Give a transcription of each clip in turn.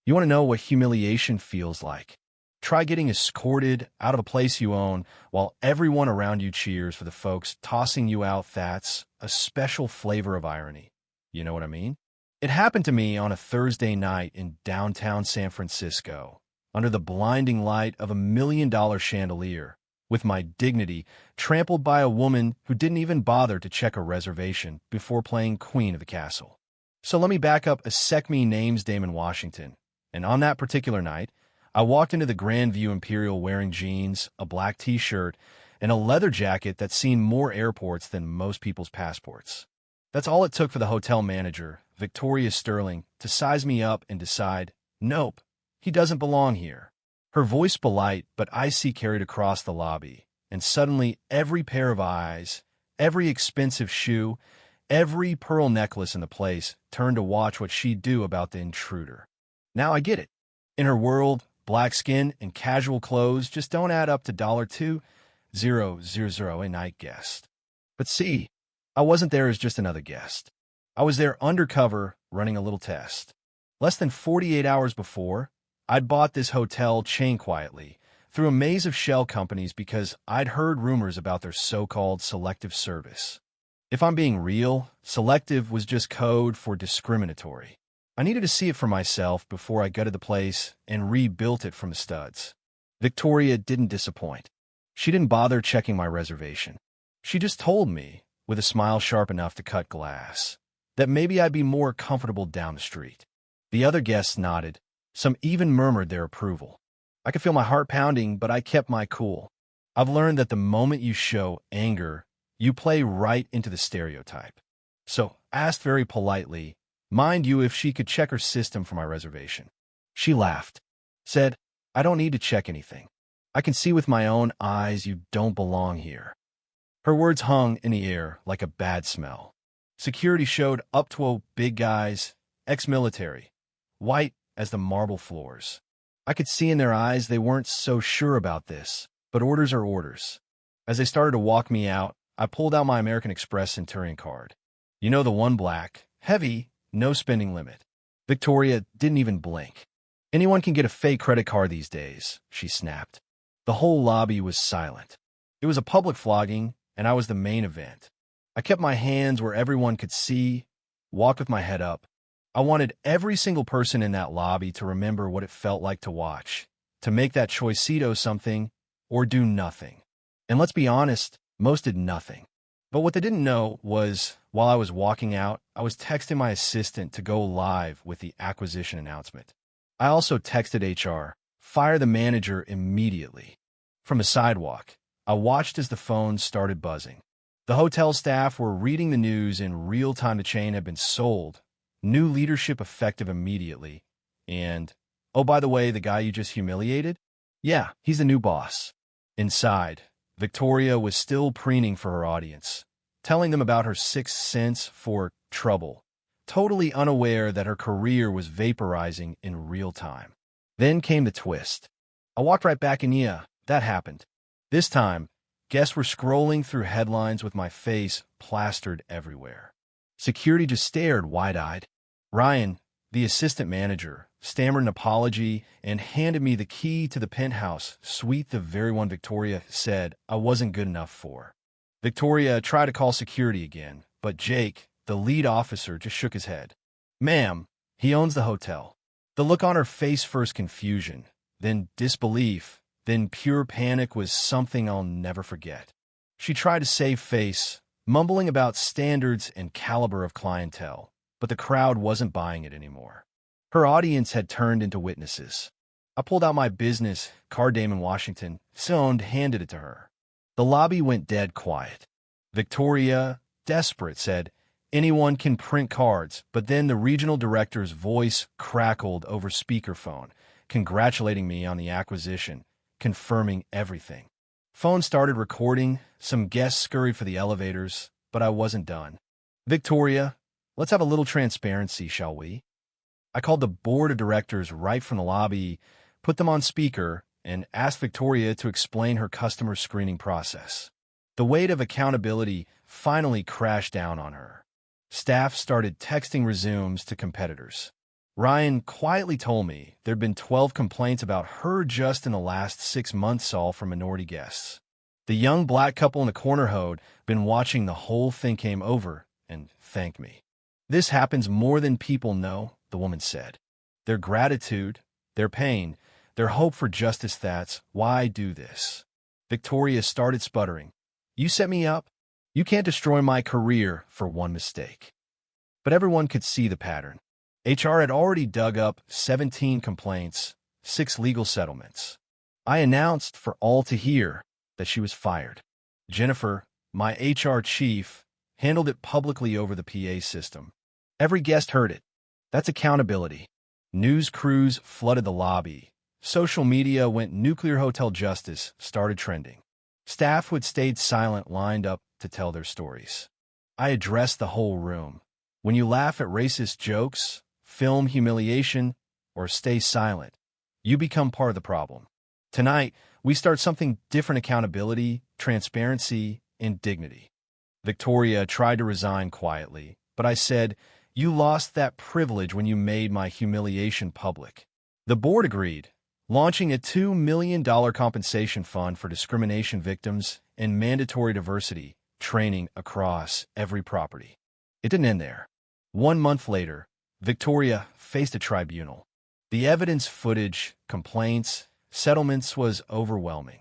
You want to know what humiliation feels like? Try getting escorted out of a place you own while everyone around you cheers for the folks tossing you out. That's a special flavor of irony. You know what I mean? It happened to me on a Thursday night in downtown San Francisco, under the blinding light of $1 million chandelier, with my dignity trampled by a woman who didn't even bother to check a reservation before playing Queen of the Castle. So let me back up a sec. Me name's Damon Washington, and on that particular night, I walked into the Grand View Imperial wearing jeans, a black t-shirt, and a leather jacket that's seen more airports than most people's passports. That's all it took for the hotel manager, Victoria Sterling, to size me up and decide, nope, he doesn't belong here. Her voice polite but icy carried across the lobby, and suddenly every pair of eyes, every expensive shoe, every pearl necklace in the place turned to watch what she'd do about the intruder. Now I get it. In her world, black skin and casual clothes just don't add up to $2,000 a night guest. But see, I wasn't there as just another guest. I was there undercover, running a little test. Less than 48 hours before, I'd bought this hotel chain quietly, through a maze of shell companies because I'd heard rumors about their so-called selective service. If I'm being real, selective was just code for discriminatory. I needed to see it for myself before I gutted the place and rebuilt it from the studs. Victoria didn't disappoint. She didn't bother checking my reservation. She just told me, with a smile sharp enough to cut glass, that maybe I'd be more comfortable down the street. The other guests nodded. Some even murmured their approval. I could feel my heart pounding, but I kept my cool. I've learned that the moment you show anger, you play right into the stereotype. So, asked very politely, mind you, if she could check her system for my reservation. She laughed, said, I don't need to check anything. I can see with my own eyes you don't belong here. Her words hung in the air like a bad smell. Security showed up 12 big guys, ex-military, white as the marble floors. I could see in their eyes they weren't so sure about this, but orders are orders. As they started to walk me out, I pulled out my American Express Centurion card. You know, the one black, heavy, no spending limit. Victoria didn't even blink. Anyone can get a fake credit card these days, she snapped. The whole lobby was silent. It was a public flogging, and I was the main event. I kept my hands where everyone could see, walked with my head up. I wanted every single person in that lobby to remember what it felt like to watch, to make that choicito something, or do nothing. And let's be honest, most did nothing. But what they didn't know was, while I was walking out, I was texting my assistant to go live with the acquisition announcement. I also texted HR, fire the manager immediately. From the sidewalk, I watched as the phone started buzzing. The hotel staff were reading the news in real time. The chain had been sold, new leadership effective immediately, and, oh, by the way, the guy you just humiliated? Yeah, he's the new boss. Inside, Victoria was still preening for her audience, telling them about her sixth sense for trouble, totally unaware that her career was vaporizing in real time. Then came the twist. I walked right back in. Yeah, that happened. This time, guests were scrolling through headlines with my face plastered everywhere. Security just stared wide-eyed. Ryan, the assistant manager, stammered an apology and handed me the key to the penthouse suite, the very one Victoria said I wasn't good enough for. Victoria tried to call security again, but Jake, the lead officer, just shook his head. Ma'am, he owns the hotel. The look on her face, first confusion, then disbelief, then pure panic, was something I'll never forget. She tried to save face, mumbling about standards and caliber of clientele, but the crowd wasn't buying it anymore. Her audience had turned into witnesses. I pulled out my business card, Damon Washington, and handed it to her. The lobby went dead quiet. Victoria, desperate, said, anyone can print cards, but then the regional director's voice crackled over speakerphone, congratulating me on the acquisition, confirming everything. Phone started recording, some guests scurried for the elevators, but I wasn't done. Victoria, let's have a little transparency, shall we? I called the board of directors right from the lobby, put them on speaker, and asked Victoria to explain her customer screening process. The weight of accountability finally crashed down on her. Staff started texting resumes to competitors. Ryan quietly told me there'd been 12 complaints about her just in the last 6 months, all from minority guests. The young black couple in the corner had been watching the whole thing, came over and thanked me. This happens more than people know, the woman said. Their gratitude, their pain, their hope for justice, that's why I do this. Victoria started sputtering. You set me up? You can't destroy my career for one mistake. But everyone could see the pattern. HR had already dug up 17 complaints, 6 legal settlements. I announced for all to hear that she was fired. Jennifer, my HR chief, handled it publicly over the PA system. Every guest heard it. That's accountability. News crews flooded the lobby. Social media went nuclear. Hotel justice started trending. Staff who had stayed silent lined up to tell their stories. I addressed the whole room. When you laugh at racist jokes, film humiliation, or stay silent, you become part of the problem. Tonight, we start something different: accountability, transparency, and dignity. Victoria tried to resign quietly, but I said, you lost that privilege when you made my humiliation public. The board agreed, launching a $2 million compensation fund for discrimination victims and mandatory diversity training across every property. It didn't end there. 1 month later, Victoria faced a tribunal. The evidence, footage, complaints, settlements was overwhelming.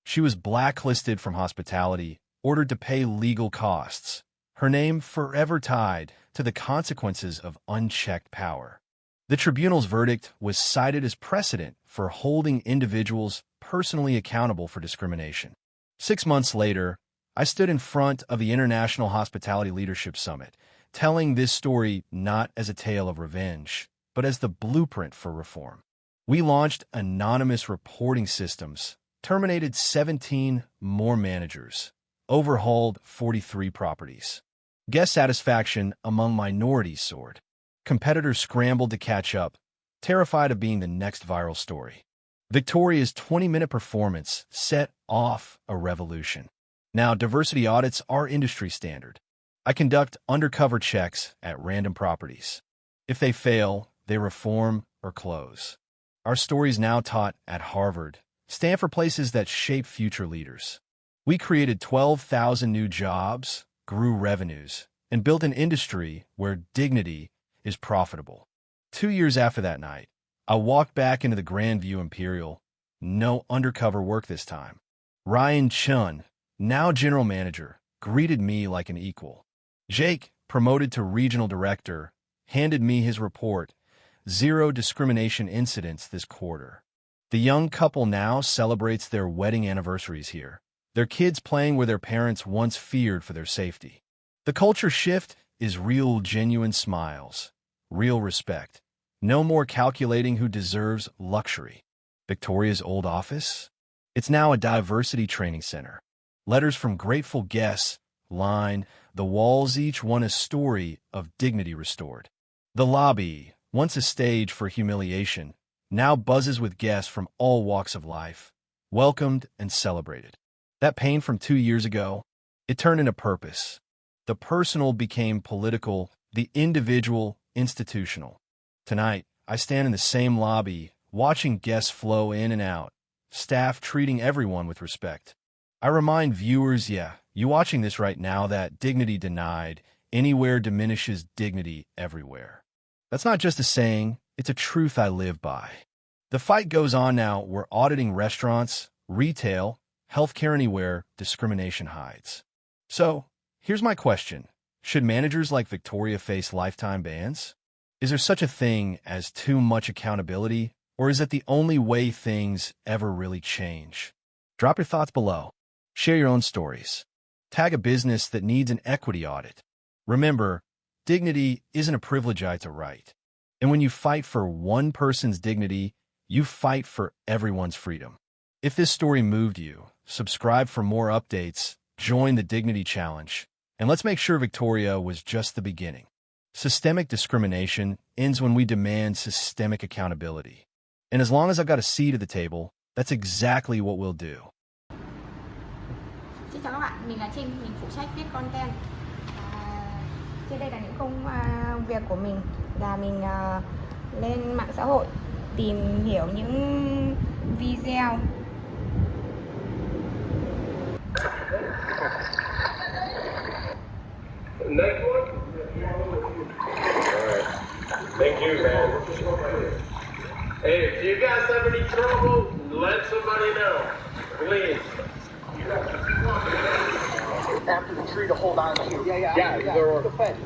She was blacklisted from hospitality, ordered to pay legal costs, her name forever tied to the consequences of unchecked power. The tribunal's verdict was cited as precedent for holding individuals personally accountable for discrimination. 6 months later, I stood in front of the International Hospitality Leadership Summit, telling this story not as a tale of revenge, but as the blueprint for reform. We launched anonymous reporting systems, terminated 17 more managers, overhauled 43 properties. Guest satisfaction among minorities soared. Competitors scrambled to catch up, terrified of being the next viral story. Victoria's 20-minute performance set off a revolution. Now, diversity audits are industry standard. I conduct undercover checks at random properties. If they fail, they reform or close. Our stories now taught at Harvard, Stanford, places that shape future leaders. We created 12,000 new jobs, grew revenues, and built an industry where dignity is profitable. 2 years after that night, I walked back into the Grandview Imperial. No undercover work this time. Ryan Chun, now general manager, greeted me like an equal. Jake, promoted to regional director, handed me his report, 0 discrimination incidents this quarter. The young couple now celebrates their wedding anniversaries here, their kids playing where their parents once feared for their safety. The culture shift is real, genuine smiles, real respect. No more calculating who deserves luxury. Victoria's old office? It's now a diversity training center. Letters from grateful guests line the walls, each one a story of dignity restored. The lobby, once a stage for humiliation, now buzzes with guests from all walks of life, welcomed and celebrated. That pain from 2 years ago, it turned into purpose. The personal became political, the individual institutional. Tonight, I stand in the same lobby, watching guests flow in and out, staff treating everyone with respect. I remind viewers, you watching this right now, that dignity denied anywhere diminishes dignity everywhere. That's not just a saying, it's a truth I live by. The fight goes on now. We're auditing restaurants, retail, healthcare, anywhere discrimination hides. So, here's my question. Should managers like Victoria face lifetime bans? Is there such a thing as too much accountability, or is it the only way things ever really change? Drop your thoughts below. Share your own stories. Tag a business that needs an equity audit. Remember, dignity isn't a privilege, it's a right. And when you fight for one person's dignity, you fight for everyone's freedom. If this story moved you, subscribe for more updates, join the Dignity Challenge, and let's make sure Victoria was just the beginning. Systemic discrimination ends when we demand systemic accountability. And as long as I've got a seat at the table, that's exactly what we'll do. Xin chào các bạn, mình là Trinh, mình phụ trách viết content. Trên đây là những công việc của mình là mình lên mạng xã hội tìm hiểu những video. Next one? Alright. Thank you, man. Hey, if you guys have any trouble, let somebody know. Please. After the tree to hold on to. Yeah. Yeah, Use the fence.